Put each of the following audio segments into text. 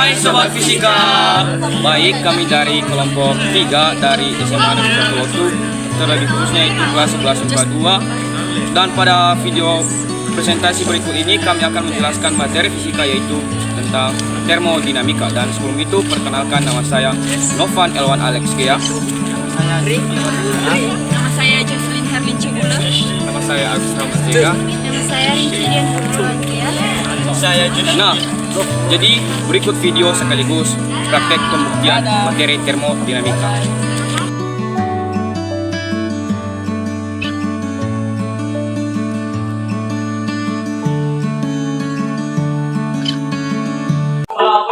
Hai Sobat Fisika. Baik, kami dari kelompok 3 dari SMA Negeri 1 Lotu, terlebih khususnya itu kelas 11 IPA 2. Dan pada video presentasi berikut ini kami akan menjelaskan materi fisika, yaitu tentang termodinamika. Dan sebelum itu, perkenalkan, nama saya Novan Elwan Alex Gea. Nama saya Jocelyn Herlin Cibula. Nama saya Agus Ramastega. Nama saya Rincidian Purwantia. Nah, jadi berikut video sekaligus praktek pembuktian materi termodinamika.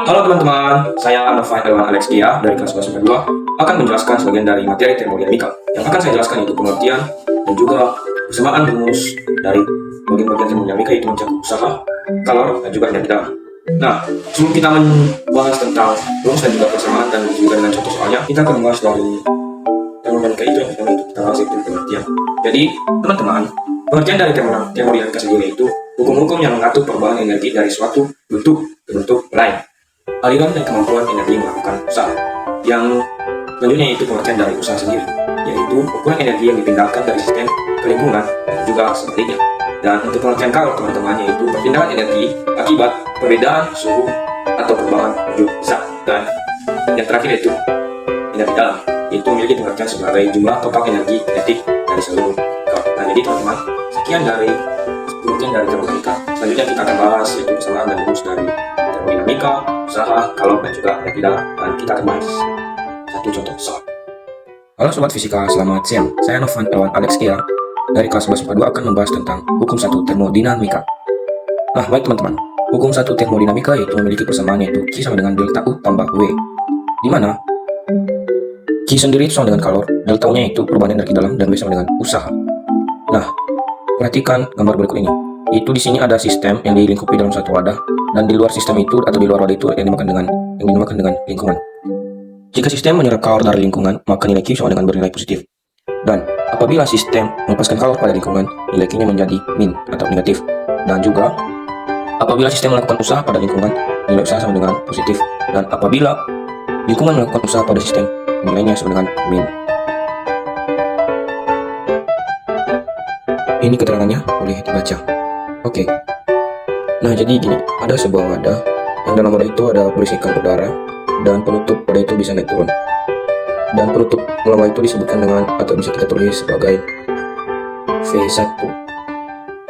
Halo teman-teman, saya Novan Elwan Alex Gea dari kelas 11 IPA 2 akan menjelaskan sebagian dari materi termodinamika. Yang akan saya jelaskan itu pengertian dan juga persamaan rumus dari bagian-bagian termodinamika, itu mencakup usaha, kalor, dan juga energi dalam. Nah, sebelum kita membahas tentang rumus dan juga persamaan dan juga dengan contoh soalnya, kita akan membahas dari termodinamika itu yang pertama itu kita bahas itu pengertian. Jadi, teman-teman, pengertian dari termodinamika sendiri itu hukum-hukum yang mengatur perubahan energi dari suatu bentuk ke bentuk lain, aliran dan kemampuan energi melakukan usaha. Yang selanjutnya itu pengertian dari usaha sendiri, yaitu ukuran energi yang dipindahkan dari sistem ke lingkungan dan juga sebaliknya. Dan untuk pengertian kalor, teman-teman, yaitu perpindahan energi akibat perbedaan suhu atau perubahan wujud zat. Dan yang terakhir yaitu energi dalam, yaitu memiliki pengertian sebagai jumlah total energi kinetik dari seluruh kalor. Nah, jadi teman-teman, sekian dari pengertian dari termodinamika. Selanjutnya kita akan bahas yaitu persamaan dan rumus dari termodinamika, usaha, kalor, dan juga energi dalam. Dan kita akan bahas satu contoh soal. Halo Sobat Fisika, selamat siang. Saya Novan Elwan Alex Gea dari kelas 11 IPA 2 akan membahas tentang hukum 1 termodinamika. Nah, baik teman-teman, hukum 1 termodinamika yaitu memiliki persamaan, yaitu Q sama dengan delta U tambah W, di mana Q sendiri itu sama dengan kalor, delta U-nya itu perubahan energi dalam, dan W sama dengan usaha. Nah, perhatikan gambar berikut ini. Itu di sini ada sistem yang dilingkupi dalam satu wadah, dan di luar sistem itu atau di luar wadah itu yang dinamakan dengan lingkungan. Jika sistem menyerap kalor dari lingkungan, maka nilai Q sama dengan bernilai positif. Dan apabila sistem melepaskan kalor pada lingkungan, nilai Q-nya menjadi min atau negatif. Dan juga apabila sistem melakukan usaha pada lingkungan, nilai usaha sama dengan positif. Dan apabila lingkungan melakukan usaha pada sistem, nilainya sama dengan min. Ini keterangannya, boleh dibaca. Oke. Nah, jadi gini, ada sebuah wadah yang dalam wadah itu ada berisikan udara, dan penutup wadah itu bisa naik turun. Dan penutup wadah itu disebutkan dengan, atau bisa kita tulis sebagai V1.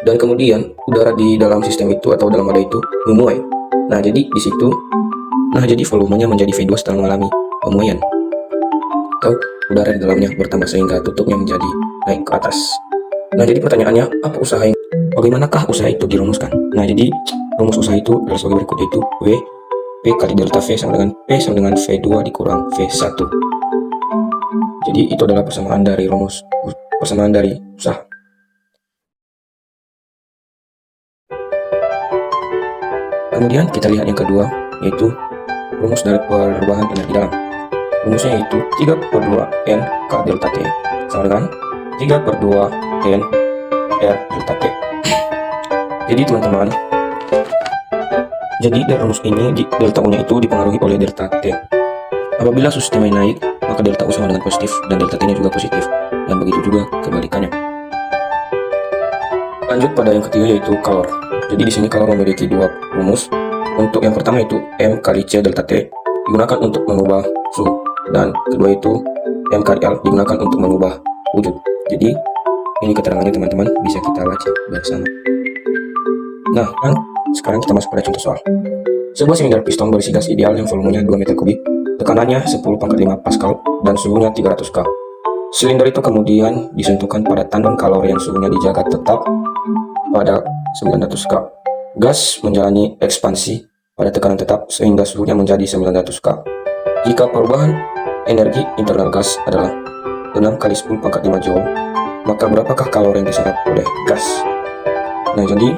Dan kemudian udara di dalam sistem itu atau dalam wadah itu memuai. Nah, jadi di situ, jadi volumenya menjadi V2 setelah mengalami pemuaian. Atau udara di dalamnya bertambah sehingga tutupnya menjadi naik ke atas. Nah, jadi pertanyaannya, bagaimanakah usaha itu dirumuskan? Nah, jadi rumus usaha itu adalah sebagai berikut, yaitu W P kali delta V sama dengan P sama dengan V2 dikurang V1. Jadi itu adalah persamaan dari usaha. Kemudian kita lihat yang kedua, yaitu rumus dari perubahan energi dalam. Rumusnya yaitu 3/2 N K delta T sama dengan 3/2 N R delta T. Jadi teman-teman, dari rumus ini delta U-nya itu dipengaruhi oleh delta T. Apabila suhu sistemnya naik, maka delta U sama dengan positif dan delta T-nya juga positif, dan begitu juga kebalikannya. Lanjut pada yang ketiga, yaitu kalor. Jadi di sini kalor memiliki dua rumus. Untuk yang pertama itu M kali C delta T digunakan untuk mengubah suhu, dan kedua itu M kali L digunakan untuk mengubah wujud. Jadi ini keterangannya teman-teman, bisa kita baca bersama. Nah, sekarang kita masuk pada contoh soal. Sebuah silinder piston berisi gas ideal yang volumenya 2 meter kubik, tekanannya 10⁻⁵ Pascal, dan suhunya 300 K. Silinder itu kemudian disentuhkan pada tandon kalor yang suhunya dijaga tetap pada 900 K. Gas menjalani ekspansi pada tekanan tetap sehingga suhunya menjadi 900 K. Jika perubahan energi internal gas adalah 6 kali 10⁻⁵ Joule, maka berapakah kalor yang diserap oleh gas? Nah, jadi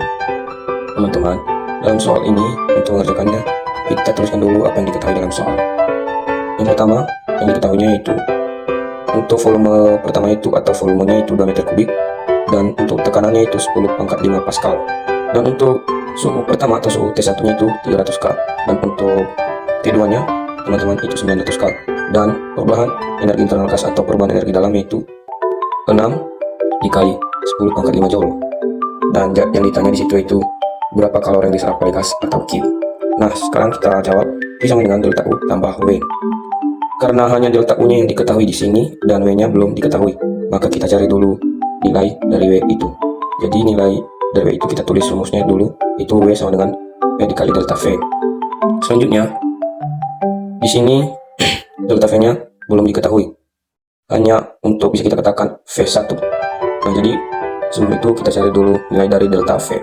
teman-teman, dalam soal ini untuk mengerjakannya, kita tuliskan dulu apa yang diketahui dalam soal. Yang pertama, yang diketahuinya yaitu untuk volume pertama itu atau volumenya itu 2 meter kubik, dan untuk tekanannya itu 10⁻⁵ Pascal. Dan untuk suhu pertama atau suhu T1 nya itu 300 K, dan untuk T2-nya teman-teman itu 900 kal, dan perubahan energi internal gas atau perubahan energi dalam yaitu 6 dikali 10 pangkat 5 joule. Dan yang ditanya di situ itu berapa kalori yang diserap oleh gas atau Q. Nah, sekarang kita jawab Q sama dengan delta U tambah W. Karena hanya delta U-nya yang diketahui di sini dan W-nya belum diketahui, maka kita cari dulu nilai dari W itu. Jadi nilai dari W itu kita tulis rumusnya dulu, itu W sama dengan V dikali delta V. Selanjutnya, di sini delta V-nya belum diketahui, hanya untuk bisa kita katakan V1. Nah, jadi sebelum itu kita cari dulu nilai dari delta V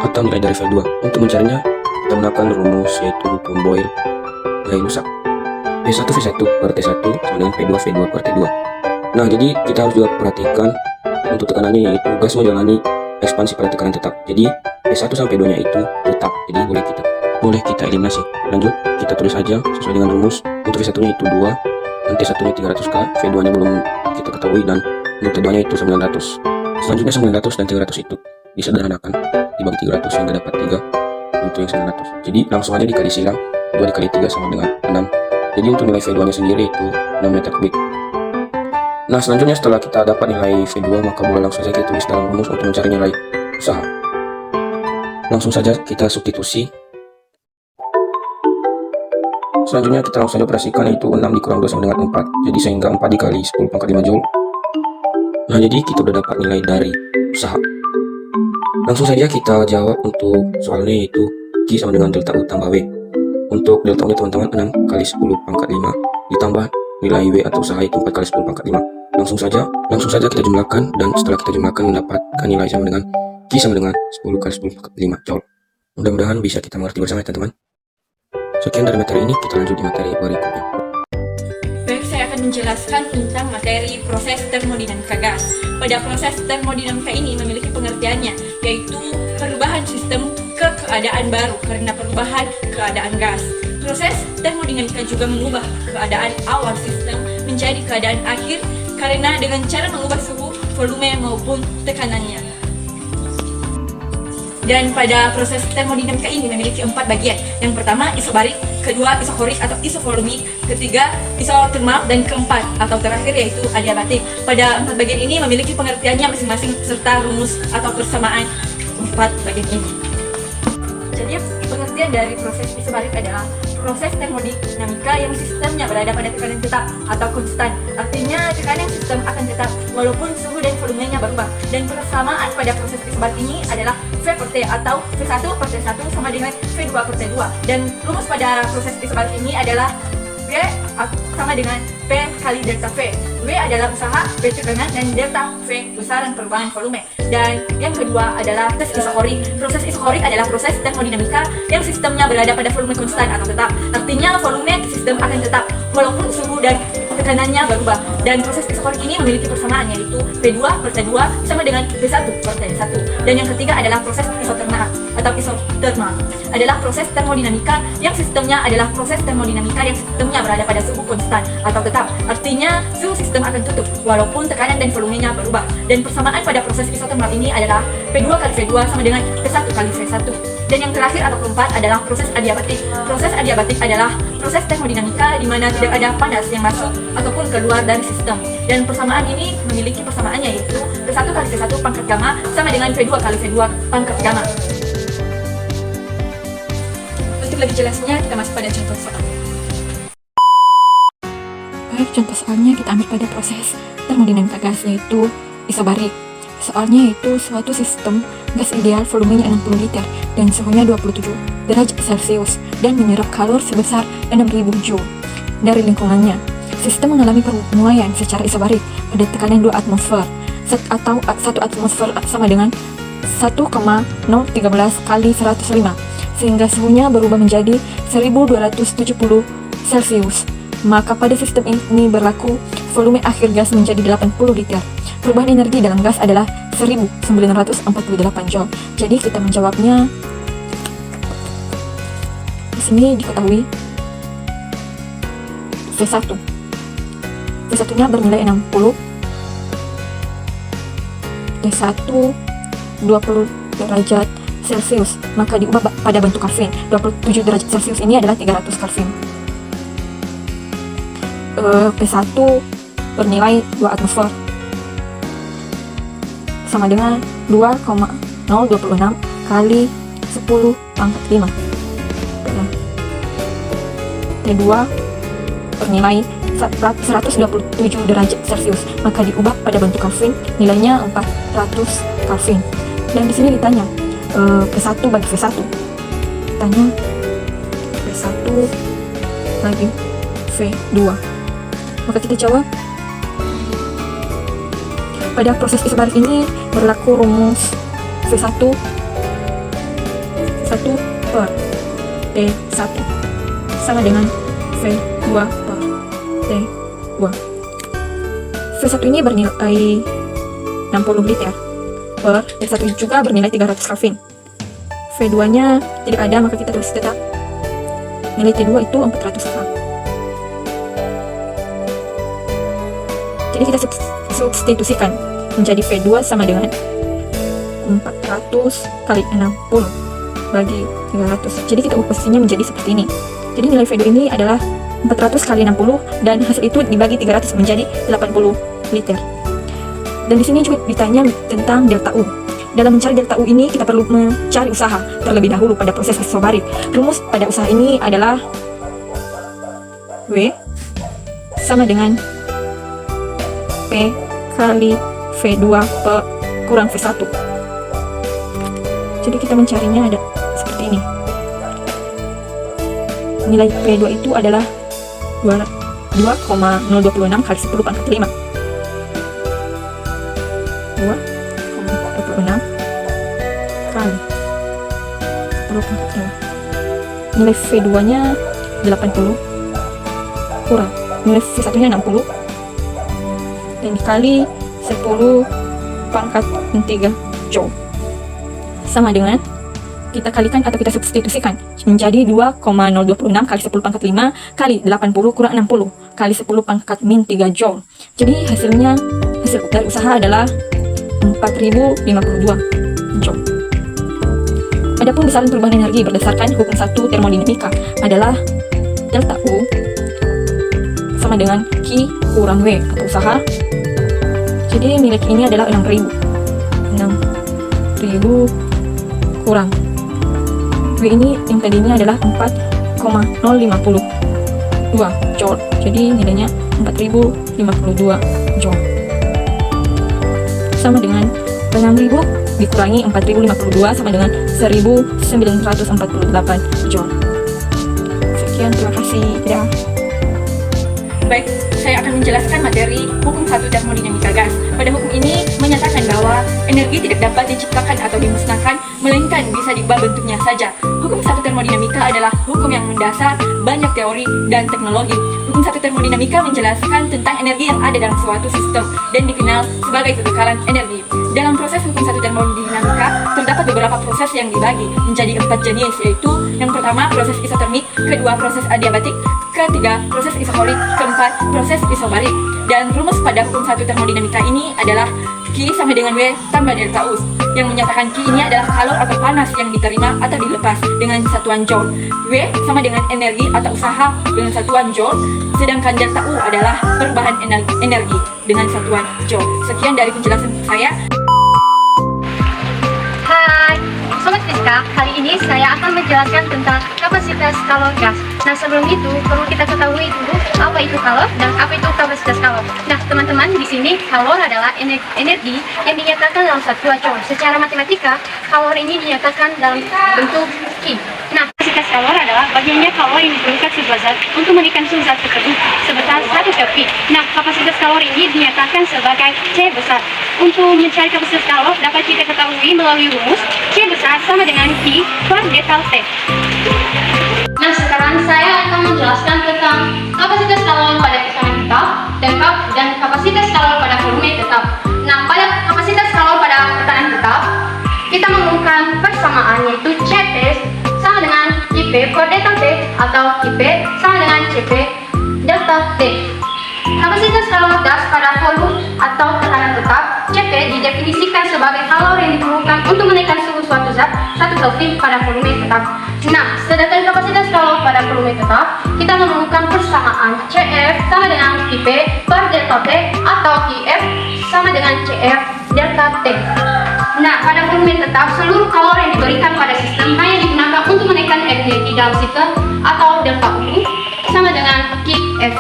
atau nilai dari V2. Untuk mencarinya, kita gunakan rumus yaitu hukum Boyle rusak. V1 per T1 sama dengan P2 per T2. Nah, jadi kita harus juga perhatikan untuk tekanannya, yaitu gas menjalani ekspansi pada tekanan tetap. Jadi P1 sampai P2 nya itu tetap, jadi boleh kita eliminasi. Lanjut, kita tulis aja sesuai dengan rumus. Untuk V1 nya itu 2, dan T1 nya 300 K, V2 nya belum kita ketahui, dan untuk T2 nya itu 900. Selanjutnya 900 dan 300 itu disederhanakan, dibagi 300 hingga dapat 3 untuk yang 900. Jadi langsung aja dikali silang, 2 dikali 3 sama dengan 6. Jadi untuk nilai V2 nya sendiri itu 6 meter kubik. Nah, selanjutnya setelah kita dapat nilai V2, maka boleh langsung saja kita tulis dalam rumus untuk mencari nilai usaha. Langsung saja kita substitusi. Selanjutnya kita langsung saja operasikan, yaitu 6 dikurang 2 sama dengan 4. Jadi sehingga 4 dikali 10 pangkat 5 joule. Nah, jadi kita udah dapat nilai dari usaha. Langsung saja kita jawab untuk soalnya, yaitu Q sama dengan delta U tambah W. Untuk delta U-nya teman-teman 6 kali 10 pangkat 5 ditambah nilai W atau usaha itu 4 kali 10 pangkat 5. Langsung saja kita jumlahkan, dan setelah kita jumlahkan mendapatkan nilai sama dengan Q sama dengan 10 kali 10 pangkat 5 joule. Mudah-mudahan bisa kita mengerti bersama ya teman-teman. Sekian dari materi ini, kita lanjut di materi berikutnya. Baik, saya akan menjelaskan tentang materi proses termodinamika gas. Pada proses termodinamika ini memiliki pengertiannya, yaitu perubahan sistem ke keadaan baru karena perubahan keadaan gas. Proses termodinamika juga mengubah keadaan awal sistem menjadi keadaan akhir karena dengan cara mengubah suhu, volume maupun tekanannya. Dan pada proses termodinamika ini memiliki 4 bagian. Yang pertama isobarik, kedua isokorik atau isovolumik, ketiga isotermal, dan keempat atau terakhir yaitu adiabatik. Pada 4 bagian ini memiliki pengertiannya masing-masing serta rumus atau persamaan 4 bagian ini. Jadi pengertian dari proses isobarik adalah proses termodinamika yang sistemnya berada pada tekanan tetap atau konstan. Artinya tekanan sistem akan tetap walaupun suhu dan volumenya berubah. Dan persamaan pada proses isobarik ini adalah V per T atau V1 per T1 sama dengan V2 per T2. Dan rumus pada proses isobarik ini adalah V sama dengan P kali delta V. W adalah usaha, P tekanan, dan delta V besaran perubahan volume. Dan yang kedua adalah proses isokorik. Proses isokorik adalah proses termodinamika yang sistemnya berada pada volume konstan atau tetap. Artinya volume sistem akan tetap walaupun suhu dan tekanannya berubah. Dan proses isokorik ini memiliki persamaan, yaitu P2 per T2 sama dengan P1 per T1. Dan yang ketiga adalah proses isotermal atau isotermal adalah proses termodinamika yang sistemnya adalah proses termodinamika yang sistemnya berada pada suhu konstan atau tetap. Artinya suhu sistem akan tutup walaupun tekanan dan volumenya berubah. Dan persamaan pada proses isotermal ini adalah P2 kali V2 sama dengan P1 kali V1. Dan yang terakhir atau keempat adalah proses adiabatik. Proses adiabatik adalah proses termodinamika di mana tidak ada panas yang masuk ataupun keluar dari sistem. Dan persamaan ini memiliki persamaannya, yaitu P1 kali V1 pangkat gamma sama dengan V2 kali V2 pangkat gamma. Untuk lebih jelasnya kita masuk pada contoh soal. Baik, contoh soalnya kita ambil pada proses termodinamika gas, yaitu isobarik. Soalnya yaitu suatu sistem gas ideal volumenya 60 liter dan suhunya 27 derajat Celcius dan menyerap kalor sebesar 6000 Joule dari lingkungannya. Sistem mengalami penuaian secara isobarik pada tekanan 2 atmosfer atau 1 atmosfer sama dengan 1,013 kali 105 sehingga suhunya berubah menjadi 1270 Celcius. Maka pada sistem ini berlaku volume akhir gas menjadi 80 liter. Perubahan energi dalam gas adalah 1948 Joule. Jadi kita menjawabnya di sini diketahui V1. V1-nya bernilai 60, T1 20 derajat Celcius, maka diubah pada bentuk Kelvin. 27 derajat Celcius ini adalah 300 Kelvin. P1 bernilai 2 atmosfer, sama dengan 2,026 kali 10 pangkat 5. T2 bernilai 127 derajat Celcius, maka diubah pada bentuk Kelvin, nilainya 400 Kelvin. Dan di sini ditanya P1 bagi V1. Ditanya P1 bagi V2. Maka kita jawab, pada proses isobarik ini berlaku rumus V1 1 per T1 sama dengan V2 per T2. V1 ini bernilai 60 liter per T1 juga bernilai 300 Kelvin. V2 nya tidak ada, maka kita tulis tetap nilai T2 itu 400 Kelvin. Jadi kita substitusikan menjadi V2 sama dengan 400 kali 60 bagi 300. Jadi kita ubah posisinya menjadi seperti ini. Jadi nilai V2 ini adalah 400 kali 60 dan hasil itu dibagi 300 menjadi 80 liter. Dan di sini juga ditanya tentang delta U. Dalam mencari delta U ini kita perlu mencari usaha terlebih dahulu pada proses isobarik. Rumus pada usaha ini adalah W sama dengan P kali V2 per kurang V1. Jadi kita mencarinya ada seperti ini. Nilai P2 itu adalah 2,026 kali 10 pangkat 5. 2,026 kali 10 pangkat 5. Nilai V2 nya 80 kurang nilai V1 nya 60 dan dikali 10 pangkat 3 Joule sama dengan kita kalikan atau kita substitusikan menjadi 2,026 kali 10 pangkat 5 kali 80 kurang 60 kali 10 pangkat min 3 Joule. Jadi hasil dari usaha adalah 4052 Joule. Adapun besaran perubahan energi berdasarkan hukum 1 termodinamika adalah delta U sama dengan Q kurang W atau usaha. Jadi nilai Q ini adalah 6000 kurang W ini yang tadinya adalah 4,052 Joule. Jadi nilainya 4052 Joule sama dengan 6000 dikurangi 4052 sama dengan 1948 Joule. Sekian, terima kasih. Dadah. Baik, saya akan menjelaskan materi hukum 1 termodinamika gas. Pada hukum ini menyatakan bahwa energi tidak dapat diciptakan atau dimusnahkan, melainkan bisa diubah bentuknya saja. Hukum 1 termodinamika adalah hukum yang mendasar banyak teori dan teknologi. Hukum 1 termodinamika menjelaskan tentang energi yang ada dalam suatu sistem dan dikenal sebagai kekekalan energi. Dalam proses hukum 1 termodinamika terdapat beberapa proses yang dibagi menjadi 4 jenis, yaitu yang pertama proses isotermik, kedua proses adiabatik, ketiga proses isokolik, keempat proses isobarik. Dan rumus pada hukum 1 termodinamika ini adalah Q sama dengan W tambah delta U, yang menyatakan Q ini adalah kalor atau panas yang diterima atau dilepas dengan satuan Joule. W sama dengan energi atau usaha dengan satuan Joule, sedangkan delta U adalah perubahan energi dengan satuan Joule. Sekian dari penjelasan saya. Hai, Sobat Fiska, kali ini saya akan menjelaskan tentang kapasitas kalor gas. Nah, sebelum itu perlu kita ketahui dulu apa itu kalor dan apa itu kapasitas kalor. Nah, teman-teman, di sini kalor adalah energi yang dinyatakan dalam satuan Joule. Secara matematika, kalor ini dinyatakan dalam bentuk Q. Nah, kapasitas kalor adalah bagiannya kalor yang diperlukan sebuah zat untuk menaikkan suhu zat tersebut sebesar 1 Kelvin. Nah, kapasitas kalor ini dinyatakan sebagai C besar. Untuk mencari kapasitas kalor dapat kita ketahui melalui rumus C besar sama dengan Q per delta T. Nah, sekarang saya akan menjelaskan tentang kapasitas kalor pada tekanan tetap dan kapasitas kalor pada volume tetap. Nah, pada kapasitas kalor pada tekanan tetap, kita menemukan persamaan yaitu Cp sama dengan Ip per delta T atau Ip sama dengan Cp delta T. Kapasitas kalor gas pada volume atau tekanan tetap, Cp didefinisikan sebagai kalor yang diperlukan untuk menaikkan suhu suatu zat 1 Kelvin pada volume tetap. Nah, sedangkan kapasitas kalor pada volume tetap, kita menemukan persamaan CF sama dengan IP per delta T atau IF sama dengan CF delta T. Nah, pada volume tetap, seluruh kalor yang diberikan pada sistem hanya digunakan untuk menaikkan energi dalam sistem atau delta U sama dengan IF.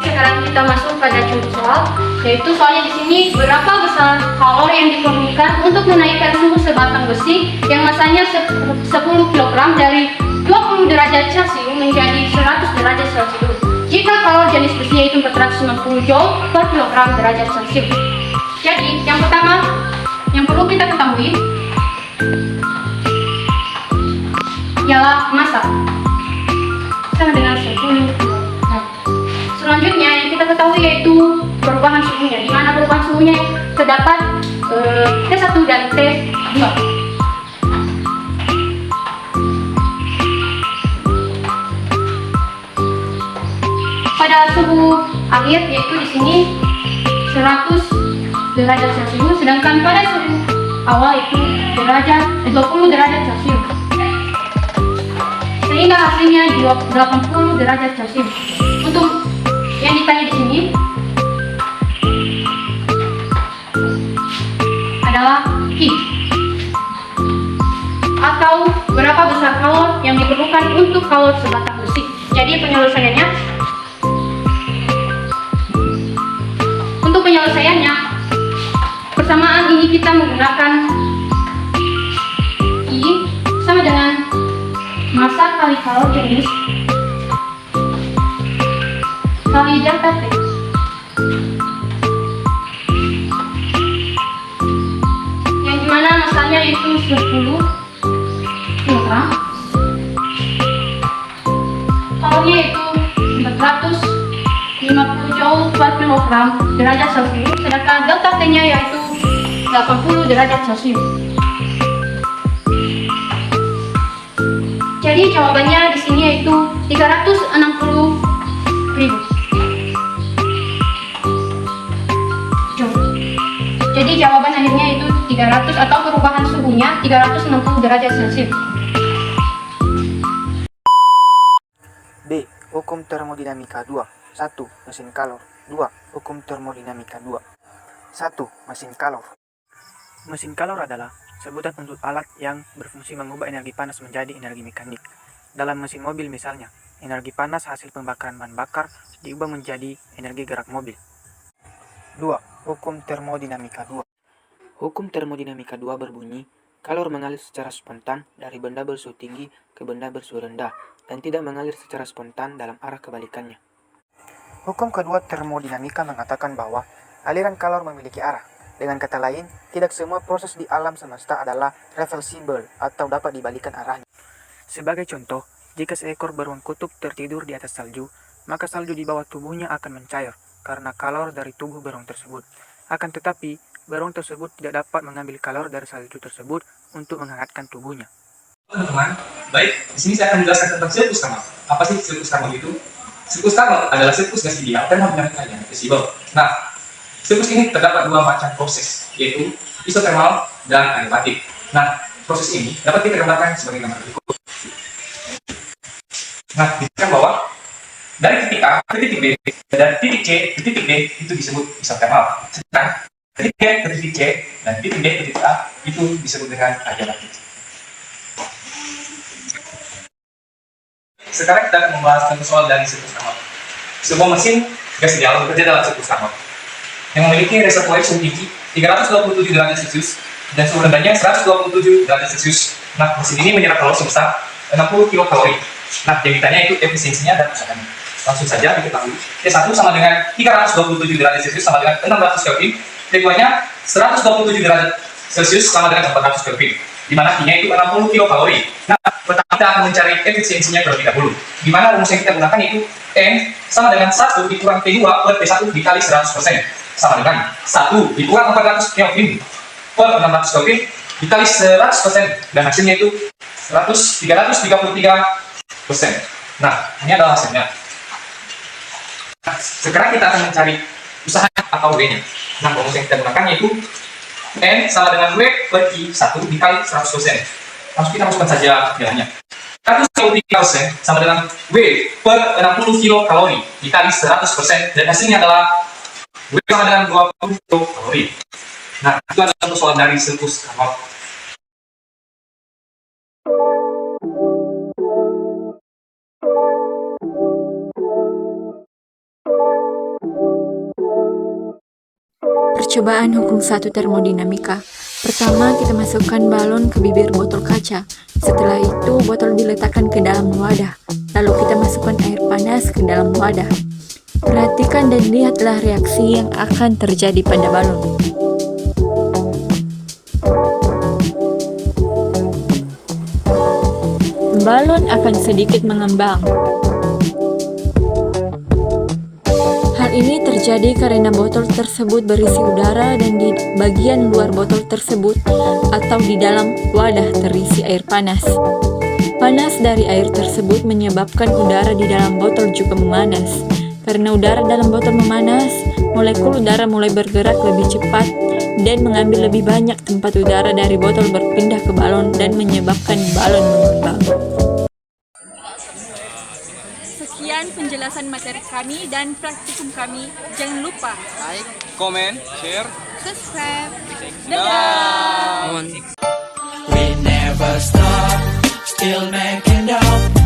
Sekarang kita masuk pada contoh soal, yaitu soalnya di sini berapa besar kalor yang diperlukan untuk menaikkan suhu sebatang besi yang masanya 10 kg dari 20 derajat Celcius menjadi 100 derajat Celcius. Jika kalor jenis besi yaitu 490 joule per kilogram derajat Celcius. Jadi, yang pertama yang perlu kita ketahui ialah massa sama dengan 10 kg. Selanjutnya yang kita ketahui yaitu perubahan suhunya, di mana perubahan suhunya terdapat T1 dan T2. Pada suhu akhir yaitu di sini 100 derajat Celcius, sedangkan pada suhu awal itu 20 derajat Celcius. Sehingga hasilnya 80 derajat Celcius. Untuk yang ditanya di sini adalah heat atau berapa besar kalor yang diperlukan untuk kalor sebatang besi. Jadi penyelesaiannya, untuk penyelesaiannya persamaan ini kita menggunakan I sama dengan massa kali kalor jenis kali delta T. Yang dimana massanya itu 10 kg, kalornya itu 450 joule per kilogram derajat Celcius, sedangkan delta T nya yaitu 80 derajat Celcius. Jadi jawabannya di sini yaitu 360.000 joule. Jadi jawaban akhirnya itu 300 atau perubahan suhunya 360 derajat Celcius. B. Hukum termodinamika 2. 1. Mesin kalor. 2. Hukum termodinamika 2. 1. Mesin kalor. Mesin kalor adalah sebutan untuk alat yang berfungsi mengubah energi panas menjadi energi mekanik. Dalam mesin mobil misalnya, energi panas hasil pembakaran bahan bakar diubah menjadi energi gerak mobil. 2. Hukum termodinamika 2. Hukum termodinamika 2 berbunyi, kalor mengalir secara spontan dari benda bersuhu tinggi ke benda bersuhu rendah dan tidak mengalir secara spontan dalam arah kebalikannya. Hukum kedua termodinamika mengatakan bahwa aliran kalor memiliki arah. Dengan kata lain, tidak semua proses di alam semesta adalah reversible atau dapat dibalikan arahnya. Sebagai contoh, jika seekor beruang kutub tertidur di atas salju, maka salju di bawah tubuhnya akan mencair karena kalor dari tubuh beruang tersebut. Akan tetapi, beruang tersebut tidak dapat mengambil kalor dari salju tersebut untuk menghangatkan tubuhnya. Teman-teman, baik, di sini saya akan menjelaskan tentang sirkus Karnot. Apa sih sirkus Karnot itu? Sirkus Karnot adalah sirkus gas ideal termodinamika yang reversible. Nah, sirkus ini terdapat dua macam proses, yaitu isotermal dan adiabatik. Nah, proses ini dapat kita gambarkan sebagai gambar berikut. Nah, dikatakan bahwa dari titik A ke titik B dan titik C ke titik D itu disebut isotermal. Sedangkan titik B ke titik C dan titik D ke titik A itu disebut dengan adiabatik. Sekarang kita akan membahas tentang soal dari sirkus Karnot. Sebuah mesin gas ideal bekerja dalam sirkus Karnot yang memiliki reservoir suhu tinggi 327 derajat Celcius dan suhu rendahnya 127 derajat Celcius. Nah, mesin ini menyerap kalor sebesar 60 kilokalori. Nah, yang ditanya itu efisiensinya dan usahaannya. Langsung saja diketahui. T1 sama dengan 327 derajat Celcius sama dengan 600 Kelvin. T2-nya 127 derajat Celcius sama dengan 400 Kelvin. Di mana T-nya itu 60 kilokalori. Nah, pertama kita akan mencari efisiensinya terlebih dahulu. Di mana rumus yang kita gunakan itu N sama dengan 1 dikurang T2 per T1 dikali 100%. Sama dengan 1 dikurang 400 Kelvin per 600 Kelvin dikali 100%. Dan hasilnya itu 333%. Nah, ini adalah hasilnya. Nah, sekarang kita akan mencari usaha atau W-nya. Nah, rumus yang kita gunakan yaitu N sama dengan W per I1 dikali 100%. Langsung kita masukkan saja nilainya. 133% sama dengan W per 60 kilokalori dikali 100%, dan hasilnya adalah W sama dengan 20 kilokalori. Nah, itu adalah contoh soal dari sirkus Carnot. Percobaan hukum 1 termodinamika. Pertama, kita masukkan balon ke bibir botol kaca. Setelah itu, botol diletakkan ke dalam wadah. Lalu kita masukkan air panas ke dalam wadah. Perhatikan dan lihatlah reaksi yang akan terjadi pada balon. Balon akan sedikit mengembang. Hal ini terjadi karena botol tersebut berisi udara dan di bagian luar botol tersebut atau di dalam wadah terisi air panas. Panas dari air tersebut menyebabkan udara di dalam botol juga memanas. Karena udara dalam botol memanas, molekul udara mulai bergerak lebih cepat dan mengambil lebih banyak tempat udara dari botol berpindah ke balon dan menyebabkan balon mengembang. Sekian penjelasan materi kami dan praktikum kami. Jangan lupa Like, comment, share. subscribe. Dadah. We never stop, still making out.